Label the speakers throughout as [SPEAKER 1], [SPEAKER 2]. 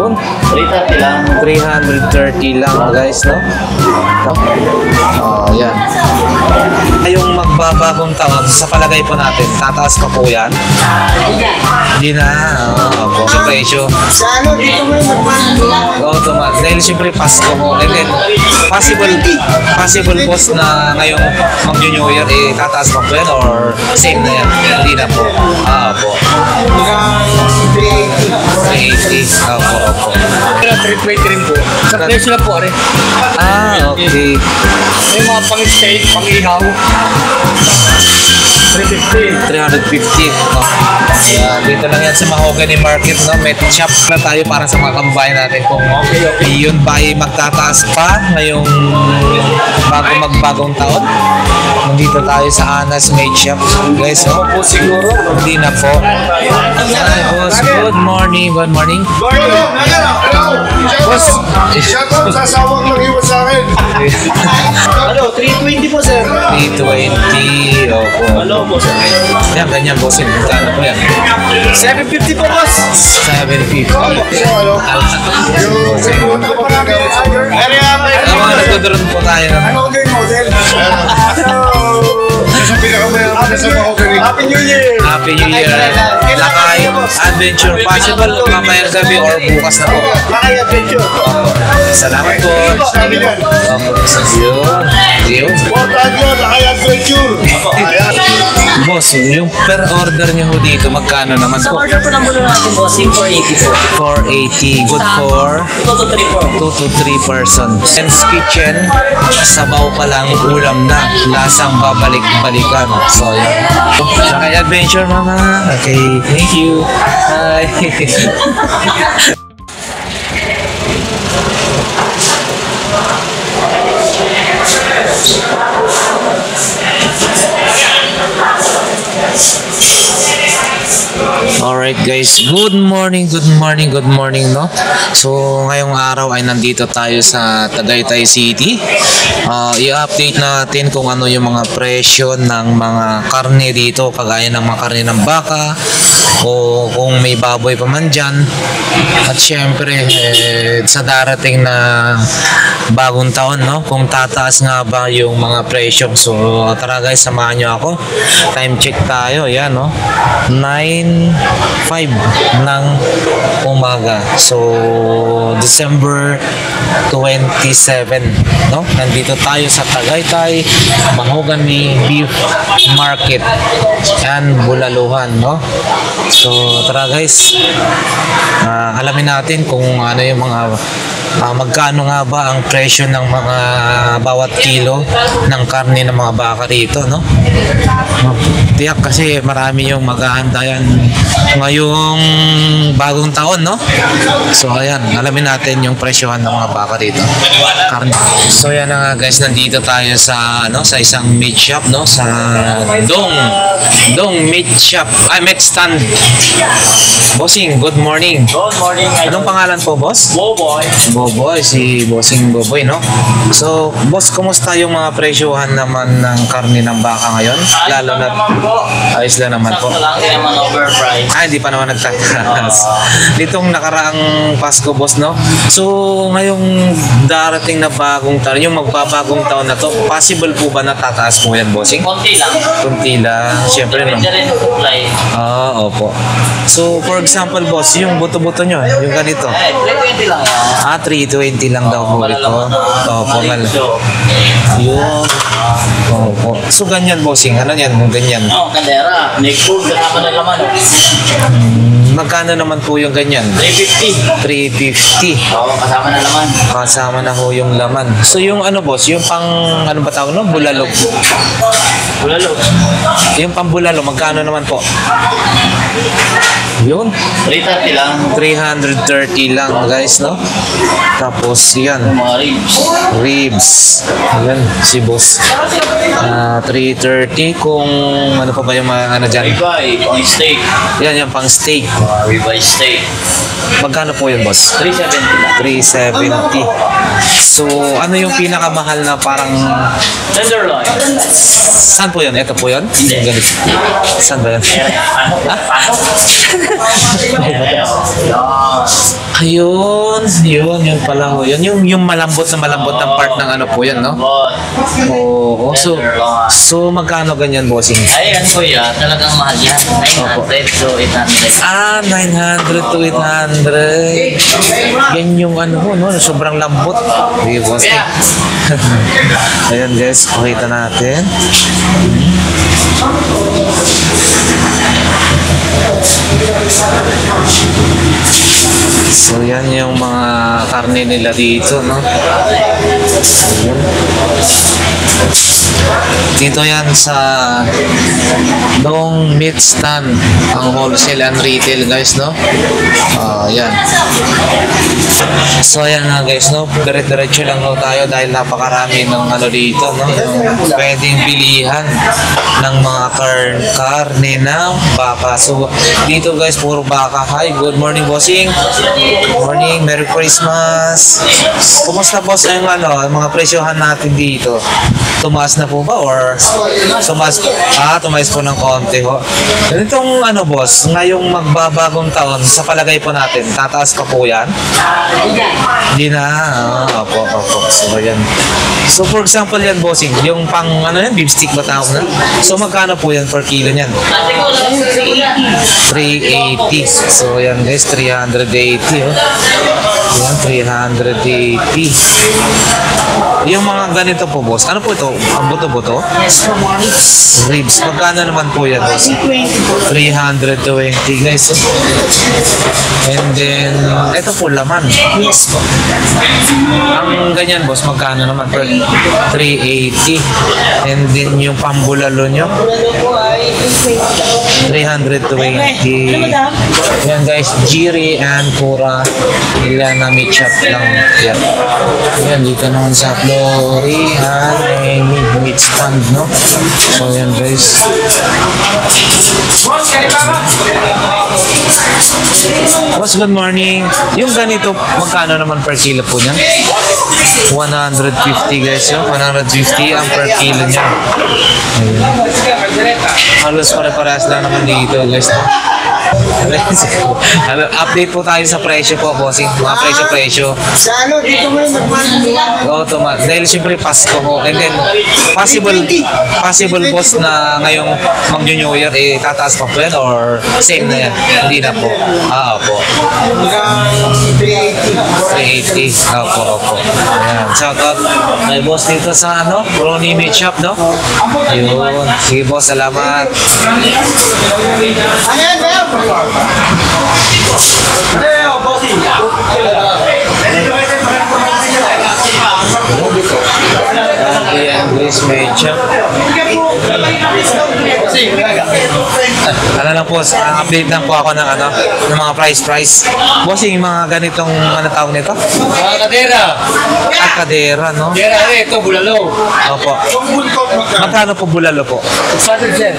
[SPEAKER 1] Yun.
[SPEAKER 2] 330 lang.
[SPEAKER 1] 330 lang guys, no? Yan. Yung magbabagong taon, sa palagay po natin, tataas pa po yan. Hindi na, po sa presyo.
[SPEAKER 3] Sa ano, dito may
[SPEAKER 1] Automatic. Dahil siyempre Pasko mo. And then, possible boss na ngayong mag-New Year, tataas pa po yan or same na yan? Hindi na po. Po. 380. Opo.
[SPEAKER 2] Pero 320 rin po. Sa presyo na po,
[SPEAKER 1] Okay.
[SPEAKER 2] May mga pang-steak, pang-ihaw. 350.
[SPEAKER 1] 350. Dito lang yan sa Mahogany Market, no? Met shop na tayo para sa mga kababayan natin kung yun ba ay magtataas pa ngayong bago magbagong taon. Nandito tayo sa Anas Made Shop. Guys,
[SPEAKER 2] Po siguro.
[SPEAKER 1] hindi na po. Hi, boss. Good morning. Good morning.
[SPEAKER 4] Boss, shout out sa asawang nag-iwan sa akin.
[SPEAKER 2] Ano, 320 po, sir.
[SPEAKER 1] 320. Opo.
[SPEAKER 2] Ano po, sir?
[SPEAKER 1] Yan, ganyan, boss. Magkano po yan?
[SPEAKER 2] 750 po, boss.
[SPEAKER 1] 750.
[SPEAKER 4] Yung sinuot ko pa namin.
[SPEAKER 1] Mga nagdodron po tayo.
[SPEAKER 4] Ano yung model? Sa pinakamayaman sa Mahogany.
[SPEAKER 2] Happy New Year.
[SPEAKER 1] Happy New Year. Lakay Adventure. Possible mamayang gabi or bukas na po.
[SPEAKER 2] Lakay Adventure.
[SPEAKER 1] Salamat po. Yun.
[SPEAKER 4] Portahan yun, Lakay Adventure.
[SPEAKER 1] Boss, yung per order niyo ho dito, magkano naman
[SPEAKER 5] Sa
[SPEAKER 1] po?
[SPEAKER 5] order po ng bulo natin, bossing, 480 po.
[SPEAKER 1] 480. Good for
[SPEAKER 5] 2 to 3 po.
[SPEAKER 1] 2 to 3 persons. Sense Kitchen, sabaw pa lang, ulam na. Lasang babalik-balikan. So, yan. Lakay Adventure, mama. Okay, thank you. Bye. Alright guys, good morning, no? So ngayong araw ay nandito tayo sa Tagaytay City. I-update natin kung ano yung mga presyo ng mga karne dito, kagaya ng mga karne ng baka o kung may baboy pa man dyan. At syempre sa darating na bagong taon, no? Kung tataas nga ba yung mga presyo. So tara guys, samahan nyo ako. Time check tayo, yan, no? 9:05 ng umaga. So December 27, no? Nandito tayo sa Tagaytay Mahogany Beef Market and Bulaluhan, no? So tara guys, alamin natin kung ano yung mga magkano nga ba ang presyo ng mga bawat kilo ng karne ng mga baka dito, no? Tiyak kasi marami yung maghahanda yan ngayong bagong taon, no? So ayan, alamin natin yung presyohan ng mga baka dito, karne. So yan na nga guys, nandito tayo sa sa isang meat shop, no? Sa Dong Meat Shop, meat stand. Bossing, good morning.
[SPEAKER 2] Good morning.
[SPEAKER 1] Anong pangalan po, boss?
[SPEAKER 2] Boboy.
[SPEAKER 1] Boboy, si Bossing Boboy, no? So, boss, kumusta yung mga presyohan naman ng karne ng baka ngayon? Lalo na ayos lang naman po.
[SPEAKER 2] Sakto lang, hindi naman overpriced.
[SPEAKER 1] Hindi pa naman nagtataas. Ditong nakaraang Pasko, boss, no? So, ngayong darating na bagong taon, yung magbabagong taon na to, possible po ba na tataas po yan, Bossing?
[SPEAKER 2] Konti lang.
[SPEAKER 1] Kunti lang, syempre, no?
[SPEAKER 2] Depende rin sa supply.
[SPEAKER 1] Opo. So, for example, boss, yung buto-buto nyo, yung ganito.
[SPEAKER 2] 320 lang yan.
[SPEAKER 1] 320 lang daw po ito. Opo,
[SPEAKER 2] So,
[SPEAKER 1] yun. Opo. So, ganyan, bossing. Ano yan? Ganyan.
[SPEAKER 2] kandera. Neck food, kasama na laman.
[SPEAKER 1] Magkano naman po yung ganyan?
[SPEAKER 2] 350.
[SPEAKER 1] 350.
[SPEAKER 2] Oo, kasama na laman.
[SPEAKER 1] Kasama na ho yung laman. So, yung ano, boss? Yung pang, ano ba tawag, no? Bulalog.
[SPEAKER 2] Bulalo.
[SPEAKER 1] Yung pang bulalo, magkano naman po? Yun.
[SPEAKER 2] 330 lang.
[SPEAKER 1] 330 lang, guys, no? Tapos, yan.
[SPEAKER 2] Mga ribs.
[SPEAKER 1] Ribs. Ayan, si boss. 330 kung ano pa ba yung mga ano dyan.
[SPEAKER 2] Ribeye, pang steak.
[SPEAKER 1] Yan, yung pang steak.
[SPEAKER 2] Ribeye steak.
[SPEAKER 1] Magkano po yun, boss?
[SPEAKER 2] 370 lang.
[SPEAKER 1] 370. So, ano yung pinakamahal na parang...
[SPEAKER 2] Tenderloin.
[SPEAKER 1] Saan po yun? Ito po yun?
[SPEAKER 2] Hindi.
[SPEAKER 1] Ganito. Saan ba yun?
[SPEAKER 2] Ano?
[SPEAKER 1] Ayun, yun pala ho. Yung malambot ng part ng ano po yan, no? Oo, so magkano ganyan, bossing?
[SPEAKER 2] Ayan kuya, talagang mahal yan. 900 to 800.
[SPEAKER 1] Ah, 900 to 800. Yan yung ano ho, no? Sobrang lambot. Okay, bossing. Ayan guys, pakita natin. So yan yung mga karne nila dito, no? Ayan. Dito yan sa Dong Meat Stand, ang wholesale and retail guys, no? Yan. So ayan nga guys, no? Dire-diretso lang no tayo dahil napakarami ng ano dito, no? Yung pwedeng bilihan ng mga karne ng baka. So dito guys, puro baka. Hi, good morning bossing. Morning, Merry Christmas. Kumusta boss yung ano, mga presyohan natin dito? Tumaas na po ba or tumaas po ng konti ho. Ganitong ano boss, ngayong magbabagong taon sa palagay po natin, tataas pa po yan? Hindi na. Opo. So yan. So for example yan bossing, yung pang ano yan, beef stick ba tawag na? So magkano po yan per kilo niyan? 380. So yan guys, 380 oh. Yan, 380. Yung mga ganito po boss, ano po ito? Ang buto-buto? Ribs. Magkano naman po yan boss? 320 guys. And then, ito po laman.
[SPEAKER 5] Yes po.
[SPEAKER 1] Ang ganyan boss, magkano naman per 380. And then yung pambulalo nyo, 320. Yan guys, Jiri and Pura. Ilan na meat shop lang. Yan, dito naman sa Florian, may meat stand, no? So yan guys. Boss, good morning. Yung ganito, magkano naman per kilo po niyan? 150 guys, yun. 150 ang per kilo niya. Ayun. Halos pare-parehas lang naman dito guys. Update po tayo sa presyo po, bossing. Mga presyo.
[SPEAKER 4] Sa ano, dito mo yung
[SPEAKER 1] Oo, dahil siyempre Pasko ho. And then, possible boss na ngayong mag-New Year, tataas pa po yan or same na yan? Hindi na po. Opo. 380. Opo. Ayan. Shout out kay boss dito sa ano, Ronnie Meat Shop, no? Ayun. Sige boss, salamat.
[SPEAKER 4] Ayan, ayan.
[SPEAKER 1] Ayan, Grace Meat Shop. Ano lang po, update lang po ako ng ano, ng mga price. Bossing, yung mga ganitong ano tawag nito?
[SPEAKER 2] Kadera.
[SPEAKER 1] Kadera, no?
[SPEAKER 2] Kadera, ito, bulalo.
[SPEAKER 1] Opo. Magkano po bulalo po?
[SPEAKER 2] 600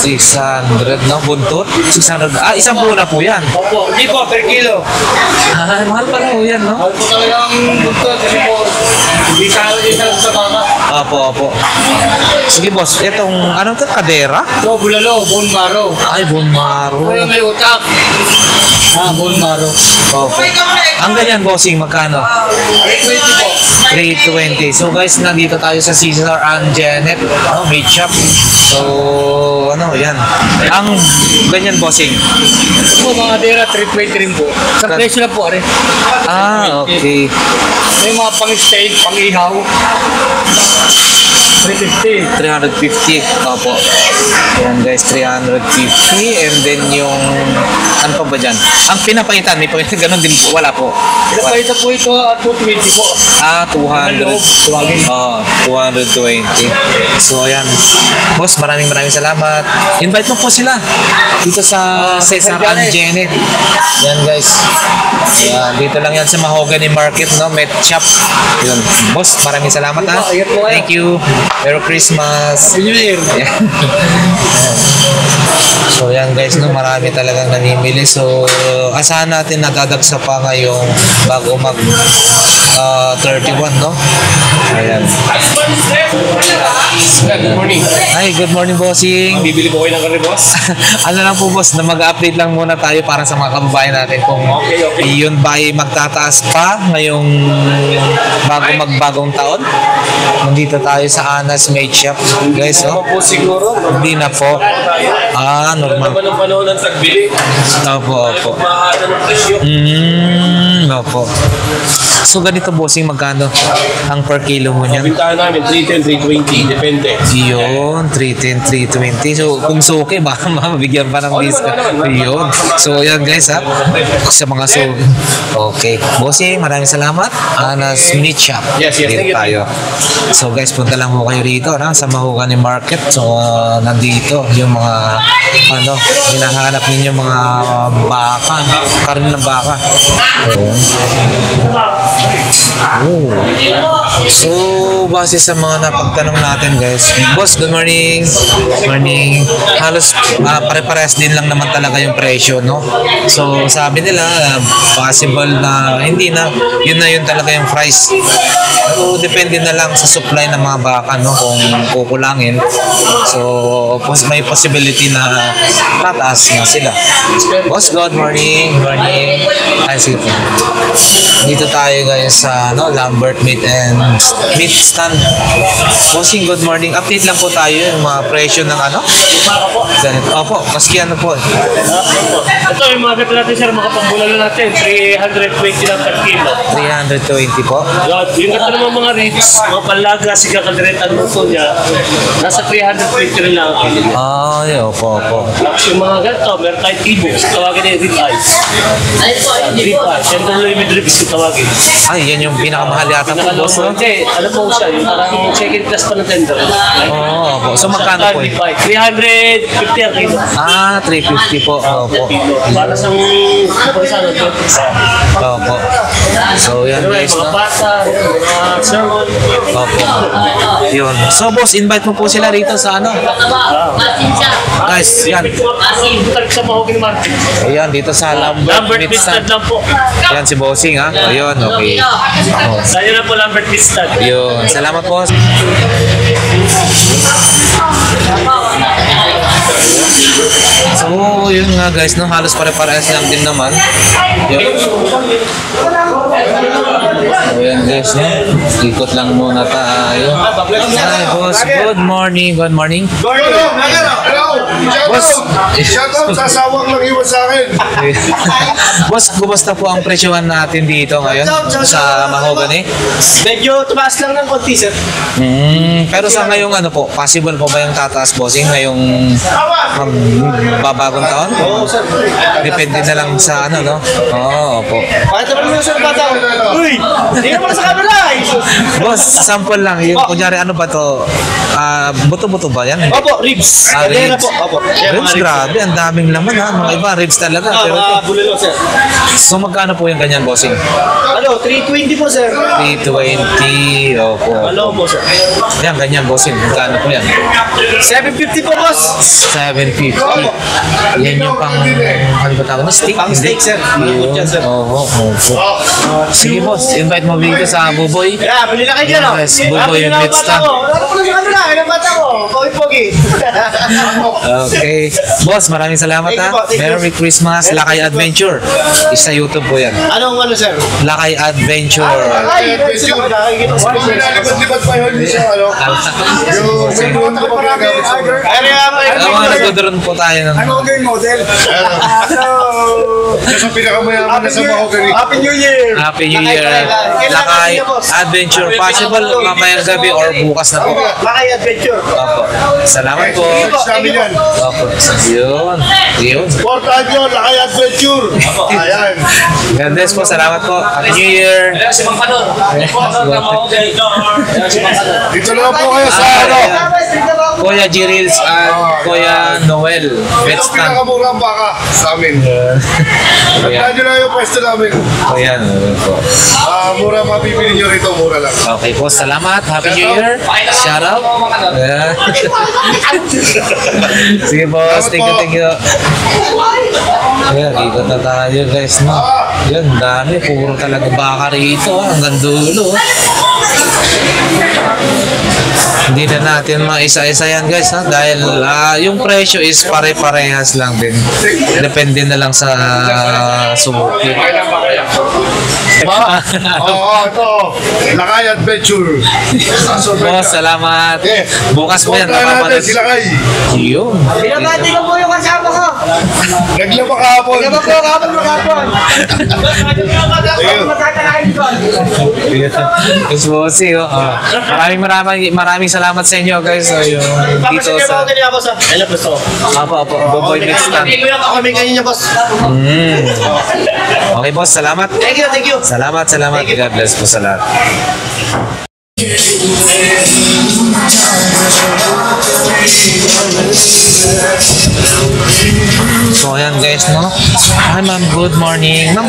[SPEAKER 1] 600, no? Buntot? 600. Isang pula po yan.
[SPEAKER 2] Opo, hindi po, per kilo.
[SPEAKER 1] Mahal pala po yan, no?
[SPEAKER 2] Mahal po talagang buntot kasi po, hindi sa baka.
[SPEAKER 1] Opo. Sige boss, itong anong ito? Kadera?
[SPEAKER 2] Ito, bulalo, bone marrow.
[SPEAKER 1] Ay, bone marrow.
[SPEAKER 2] Ito may utak. Bone marrow.
[SPEAKER 1] Opo. Ang ganyan bossing, magkano?
[SPEAKER 2] 820 po.
[SPEAKER 1] 320. So guys, nandito tayo sa Cesar and Janet, no, meat shop. So, ano, yan. Ang ganyan bossing.
[SPEAKER 2] Ito po, mga dera, 320 rin po. Sa presyo lang po, are.
[SPEAKER 1] Okay.
[SPEAKER 2] May mga pang-steak, pang-ihaw. 350.
[SPEAKER 1] 350. Opo. Ayan guys, 350. And then yung, ano pa ba dyan? Ang pinapaitan, may pakita, ganun din po. Wala po.
[SPEAKER 2] Ito po ito, 220 po.
[SPEAKER 1] 200.
[SPEAKER 2] Tuwagin.
[SPEAKER 1] 220. So, ayan. Boss, maraming salamat. Invite mo po sila dito sa Cesar and Janet. Yan guys. Ayan, dito lang yan sa Mahogany Market, no? Meat Shop. Yun. Boss, maraming salamat ha. Thank you. Merry Christmas.
[SPEAKER 2] New Year.
[SPEAKER 1] Yeah. So yan guys, no, marami talagang namimili. So asahan natin nadadagsa pa ngayong bago mag 31, no? Ayan.
[SPEAKER 2] Good morning.
[SPEAKER 1] Hi, good morning, bossing.
[SPEAKER 2] Bibili po kayo ng kare, boss?
[SPEAKER 1] Ano lang po, boss, na mag-update lang muna tayo para sa mga kababayan natin kung
[SPEAKER 2] Okay.
[SPEAKER 1] yun ba ay magtataas pa ngayong bago magbagong taon. Nandito tayo sa Anas Made Shop. Guys,
[SPEAKER 2] Ano
[SPEAKER 1] oh,
[SPEAKER 2] po siguro?
[SPEAKER 1] hindi na po. Ah,
[SPEAKER 2] Ano
[SPEAKER 1] normal.
[SPEAKER 2] naman ang panahon ng tagbili?
[SPEAKER 1] Opo, opo.
[SPEAKER 2] Mahal ng presyo.
[SPEAKER 1] Opo. So, ganito, bossing, magkano ang per kilo mo niyan?
[SPEAKER 2] Bintahan namin 310, 320, depende.
[SPEAKER 1] Yun, 310, 320. So, kung suki, baka mabigyan pa ng discount. Yun. So, yan guys, ha? Sa mga suki. Okay. Bossing, maraming salamat. Anas Meat Shop.
[SPEAKER 2] Yes, yes, thank
[SPEAKER 1] Dito
[SPEAKER 2] you.
[SPEAKER 1] tayo. So, guys, punta lang mo kayo rito, na, sa Mahogany Market. So, nandito yung mga, ano, hinahanap ninyo mga baka, karne ng baka. Ayun. Oh. So, base sa mga napagtanong natin guys, boss, good morning. Morning. Halos pare-parehas din lang naman talaga yung presyo, no? So, sabi nila, possible na hindi na, yun talaga yung price. So, depende na lang sa supply ng mga baka, no? Kung kukulangin. So, may possibility na tataas na sila. Boss, good morning. Morning. Ay, sige po. Dito tayo guys sa Lambert Meat and Meat Stand. Bossing, good morning. Update lang po tayo yung mga presyo ng ano? Ganito. Opo, maski ano po.
[SPEAKER 2] Ito yung mga gato natin, sir, mga pambulalo natin. 320 lang per kilo.
[SPEAKER 1] 320 po.
[SPEAKER 2] Yung gato naman mga ribs, mga panlaga, siga kaldereta, luto niya, nasa 320 rin lang ang kilo.
[SPEAKER 1] Ay, opo, opo.
[SPEAKER 2] Tapos yung mga gato, meron tayong tibo, tawagin na yung rib eyes. Rib eyes, tenderloin with ribs yung tawagin.
[SPEAKER 1] Ay, yan yung pinakamahal yata po, boss, no?
[SPEAKER 2] Hindi, ano po siya, yung parang second class pa ng tender.
[SPEAKER 1] Oo, opo. So, magkano po yun?
[SPEAKER 2] 350 ang kilo.
[SPEAKER 1] Ah, 350 po. Opo.
[SPEAKER 2] Para sa kaparisano, 20.
[SPEAKER 1] Opo. So, yan
[SPEAKER 2] Ano
[SPEAKER 1] guys,
[SPEAKER 2] mga
[SPEAKER 1] no?
[SPEAKER 2] bata, mga sermon.
[SPEAKER 1] Opo. Yun. So, boss, invite mo po sila rito sa ano? Guys, yan.
[SPEAKER 2] Balik sa Mahogany Market.
[SPEAKER 1] Ayan, dito sa Lambert
[SPEAKER 2] Lambert
[SPEAKER 1] Meat
[SPEAKER 2] Pistad
[SPEAKER 1] Stand.
[SPEAKER 2] lang po.
[SPEAKER 1] Yan si Bossing, ha? Ayun, okay. Oh.
[SPEAKER 2] Saan na po Lambert Pistad?
[SPEAKER 1] Yun. Salamat po. So, yun nga guys, no? Halos pare-parehas lang din naman. Yun. So, yan guys, no? Ikot lang muna tayo. Hi, boss. Good morning. Good morning.
[SPEAKER 4] Boss, shoutout sa asawang nang iwan sa akin.
[SPEAKER 1] Boss, kumusta po ang presyohan natin dito ngayon sa Mahogany?
[SPEAKER 2] Medyo tumaas lang ng konti, sir.
[SPEAKER 1] Pero sa ngayong ano po, possible po ba yung tataas, bossing, ngayong magbabagong taon?
[SPEAKER 2] Oo, sir.
[SPEAKER 1] Depende na lang sa ano, no? Oo, opo.
[SPEAKER 2] Pakita mo naman, sir, bata. Uy! Hindi ka pala sa camera, eh.
[SPEAKER 1] Boss, sample lang. Yung kunyari, ano ba to? Buto-buto ba yan?
[SPEAKER 2] Opo, ribs.
[SPEAKER 1] Ah,
[SPEAKER 2] Kalera
[SPEAKER 1] ribs.
[SPEAKER 2] po. Opo.
[SPEAKER 1] Ribs, grabe. Ang daming laman, ha? Mga iba, ribs talaga. Pero ito,
[SPEAKER 2] bulalo, sir.
[SPEAKER 1] so magkano po yung ganyan, bossing?
[SPEAKER 2] Ano, 320 po, sir.
[SPEAKER 1] 320, opo.
[SPEAKER 2] Ano po, sir?
[SPEAKER 1] Yan, ganyan, bossing. Magkano po yan?
[SPEAKER 2] 750 po, boss.
[SPEAKER 1] 750. Yan yung pang, ano ba tawag? Steak?
[SPEAKER 2] Pang steak, sir.
[SPEAKER 1] Yun.
[SPEAKER 2] Yan, sir.
[SPEAKER 1] Oo, opo. Sige, boss. Invite mo dito sa Buboy.
[SPEAKER 2] Yeah, bili na kayo dyan, oh.
[SPEAKER 1] Yes, Buboy
[SPEAKER 2] Bili na ang
[SPEAKER 1] Meat
[SPEAKER 2] bata
[SPEAKER 1] Stand.
[SPEAKER 2] ko. Ano po na sa camera? Ilang bata ko? Pogi-pogi.
[SPEAKER 1] Okay. Boss, maraming salamat,
[SPEAKER 2] Thank you
[SPEAKER 1] ha.
[SPEAKER 2] po, thank you.
[SPEAKER 1] Merry Christmas. Lakay Adventure. Isa YouTube po yan.
[SPEAKER 2] Anong ano, sir?
[SPEAKER 1] Lakay Adventure.
[SPEAKER 2] Ay, sir. Nakikita ko.
[SPEAKER 4] Pinalipad-lipad pa yun sa ano. Yung drone ko pa ginagamit sa mga.
[SPEAKER 2] Ay,
[SPEAKER 1] Alam mo, nagdodoron po tayo ng...
[SPEAKER 4] Ano ang game model? Kasi pinakamayaman na sa Mahogany.
[SPEAKER 2] Happy New Year!
[SPEAKER 1] Happy New Year. Lakay Adventure. Possible mamayang gabi or bukas na po.
[SPEAKER 2] Lakay Adventure.
[SPEAKER 1] Opo. Salamat po.
[SPEAKER 4] Search namin yan.
[SPEAKER 1] Opo. Yun. Yun.
[SPEAKER 4] 4 time yun, Lakay Adventure. Ayan.
[SPEAKER 1] God bless po. Salamat po. Happy New Year.
[SPEAKER 2] Si Mang Panon.
[SPEAKER 4] Dito na lang po kayo sa ano.
[SPEAKER 1] Kuya Jirils at Kuya Noel.
[SPEAKER 4] Ito
[SPEAKER 1] Pet
[SPEAKER 4] ang
[SPEAKER 1] stand.
[SPEAKER 4] pinakamurang baka sa amin.
[SPEAKER 1] Kuya,
[SPEAKER 4] Tandaan nyo lang yung pwesto namin.
[SPEAKER 1] Kuya Noel po.
[SPEAKER 4] Mura mapipili nyo rito, mura lang.
[SPEAKER 1] Okay po, salamat. Happy New Year. Shout out. Yeah. Sige boss, thank you, thank you. Ayan, ikot na tayo guys, no? Yan, dami. Puro talaga baka rito, hanggang dulo. Hindi na natin maisa-isa yan guys, ha? Dahil yung presyo is pare-parehas lang din. Depende na lang sa sumuki.
[SPEAKER 4] Ito. Lakay Adventure.
[SPEAKER 1] Boss, salamat. Bukas po yan,
[SPEAKER 4] Punta natin
[SPEAKER 1] napapanood.
[SPEAKER 4] sila kay.
[SPEAKER 1] Yun.
[SPEAKER 5] Binabati ko po yung kasama ko.
[SPEAKER 4] Naglaba kahapon.
[SPEAKER 5] Binabati ko kapag magkapon.
[SPEAKER 1] Yes, bossy. Maraming salamat sa inyo guys. So, yung dito sa...
[SPEAKER 2] Hello, boss.
[SPEAKER 1] Apo, Boboy Pet Stand.
[SPEAKER 2] Kami kanina, boss.
[SPEAKER 1] Okay boss, salamat.
[SPEAKER 2] Thank you.
[SPEAKER 1] Salamat. God bless po sa lahat. So ayan guys, no? Hi ma'am, good morning. Ma'am,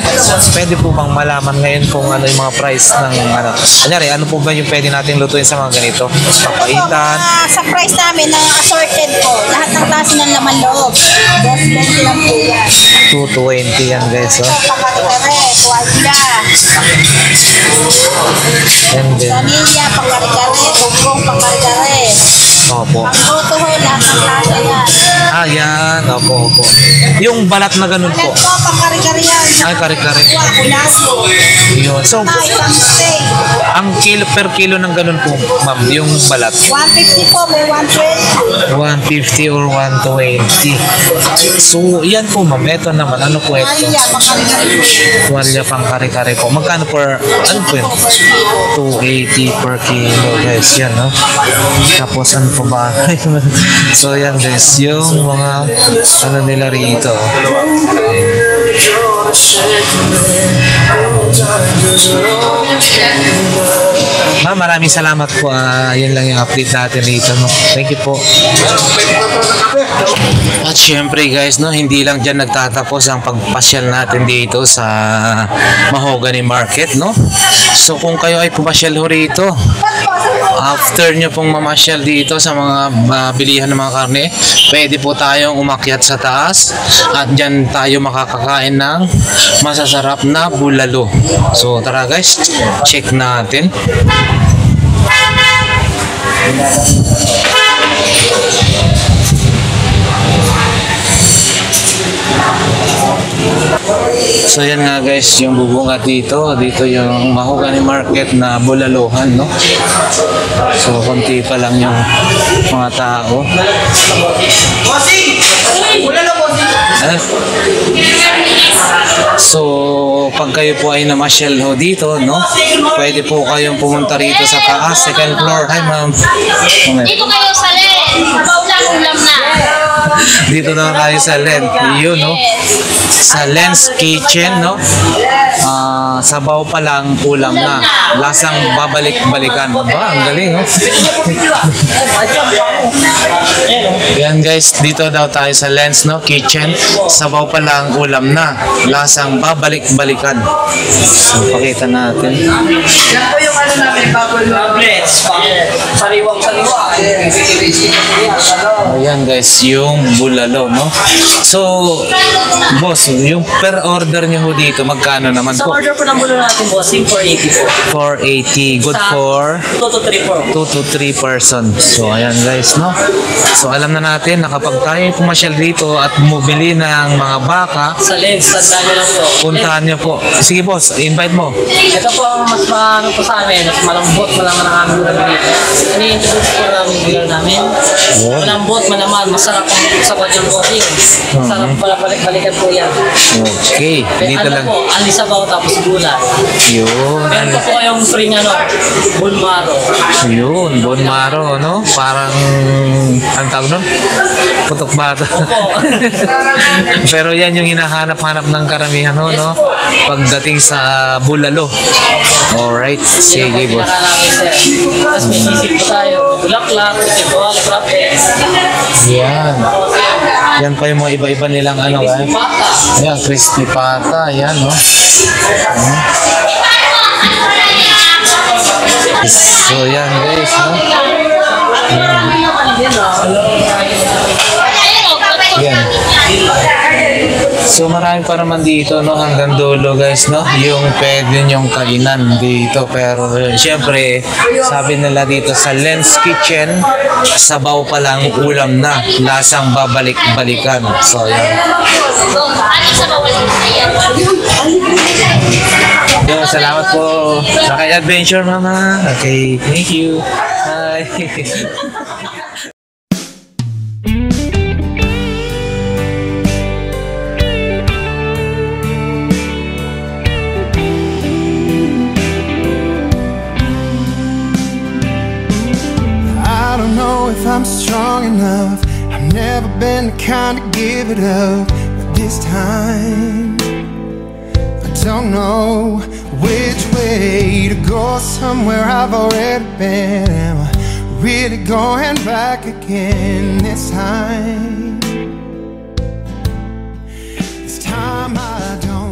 [SPEAKER 1] pwede po bang malaman ngayon kung ano yung mga price ng ano? Kunyari, ano po ba yung pwede nating lutuin sa mga ganito? Papaitan.
[SPEAKER 3] Sa price namin ng assorted po, lahat ng klase ng laman loob. 220 lang po yan.
[SPEAKER 1] 220 yan guys, oh.
[SPEAKER 3] Pangkare-kare, tuwalya,
[SPEAKER 1] And then,
[SPEAKER 3] vanilla, pangkare-kare, tugong, pangkare-kare.
[SPEAKER 1] opo.
[SPEAKER 3] Ang luto ho, lahat ng klase yan.
[SPEAKER 1] Ah, yan. Opo. Yung balat na ganun po.
[SPEAKER 3] Ulan po, pangkare-kare yan.
[SPEAKER 1] Ay, kare-kare.
[SPEAKER 3] Kulasi.
[SPEAKER 1] Yun. So,
[SPEAKER 3] Ay, pang steak.
[SPEAKER 1] ang kilo per kilo ng ganun po, ma'am, yung balat.
[SPEAKER 3] 150 po, may 120.
[SPEAKER 1] 150 or 120. So, yan po ma'am. Ito naman. Ano po ito?
[SPEAKER 3] Tuwalya, pangkare-kare po.
[SPEAKER 1] Tuwalya pang kare-kare po. Magkano per, ano po yun? 280 per kilo guys. Yan, no? Tapos, ano po ba? So, yan guys. Yung mga, ano nila rito. Ma'am, maraming salamat po. Yan lang yung update natin dito. No? Thank you po. At syempre guys, no, hindi lang dyan nagtatapos ang pagpasyal natin dito sa Mahogany Market, no? So kung kayo ay pumasyal ho rito, after nyo pong mamasyal dito sa mga bilihan ng mga karne, pwede po tayong umakyat sa taas at dyan tayo makakakain ng masasarap na bulalo. So tara guys, check natin. So yan nga guys, yung bubungat dito yung Mahogany Market na bulaluhan, no? So konti pa lang yung mga tao. Ah. So pag kayo po ay namasyal ho dito, no? Pwede po kayong pumunta rito sa taas, second floor. Hi ma'am.
[SPEAKER 6] Dito kayo sa Len. Sabaw lang, ulam na.
[SPEAKER 1] Dito na tayo sa Len. Yun, no? Sa Len's Kitchen, no? Sabaw pa lang, ulam na. Lasang babalik-balikan. Ba, ang galing, no? Yan guys, dito daw tayo sa Len's, no? Kitchen. Sabaw pa lang, ulam na. Lasang babalik-balikan. So, pakita natin.
[SPEAKER 5] Yan po yung ano namin, breads. Sariwang-sariwa.
[SPEAKER 1] Ayan guys, yung bulalo, no? So, boss, yung per order nyo ho dito, magkano naman
[SPEAKER 5] Sa
[SPEAKER 1] po?
[SPEAKER 5] order po ng bulo natin, bossing, 480 po.
[SPEAKER 1] 480. Good for
[SPEAKER 5] 2 to 3 po.
[SPEAKER 1] 2 to 3 person. So, ayan guys, no? So, alam na natin na kapag tayo pumasyal dito at bumili ng mga baka,
[SPEAKER 5] Sa lens, tandaan nyo lang po.
[SPEAKER 1] puntahan nyo po. Sige boss, invite mo.
[SPEAKER 5] Ito po ang mas maano po sa amin, mas malambot, malaman ang aming ulam dito. Ini-introduce po namin yung ulam namin. Malambot, malaman, masarap ang sabat yung bossing. Masarap pala balik-balikan po yan.
[SPEAKER 1] Okay, dito
[SPEAKER 5] Ano
[SPEAKER 1] lang.
[SPEAKER 5] po, alisabaw tapos gula.
[SPEAKER 1] Yun.
[SPEAKER 5] Meron pa po kayong free ano, bulmaro.
[SPEAKER 1] Yun, bone marrow, no? Parang, ang tawag nun? Putok bata. Pero yan yung hinahanap-hanap ng karamihan, no? Pagdating sa bulalo. Alright, sige boss.
[SPEAKER 5] Pinaka namin sir. Tapos may sisig po tayo, bulaklak, sibol, frappe.
[SPEAKER 1] Yan. Yan pa yung mga iba-iba nilang ano guys. Yan, crispy pata. Yan, no? So, yan guys, no? Yan. So marami pa naman dito, no, hanggang dulo guys, no, yung pwede nyong kainan dito. Pero syempre sabi nila dito sa Len's Kitchen, sabaw pa lang ulam na, lasang babalik-balikan. So yan. Yo, salamat po sa kay Adventure Mama. Okay, thank you. Bye.
[SPEAKER 7] I don't know if I'm strong enough. I've never been the kind to give it up, but this time I don't know which way to go. Somewhere I've already been. Am I really going back again this time? This time I don't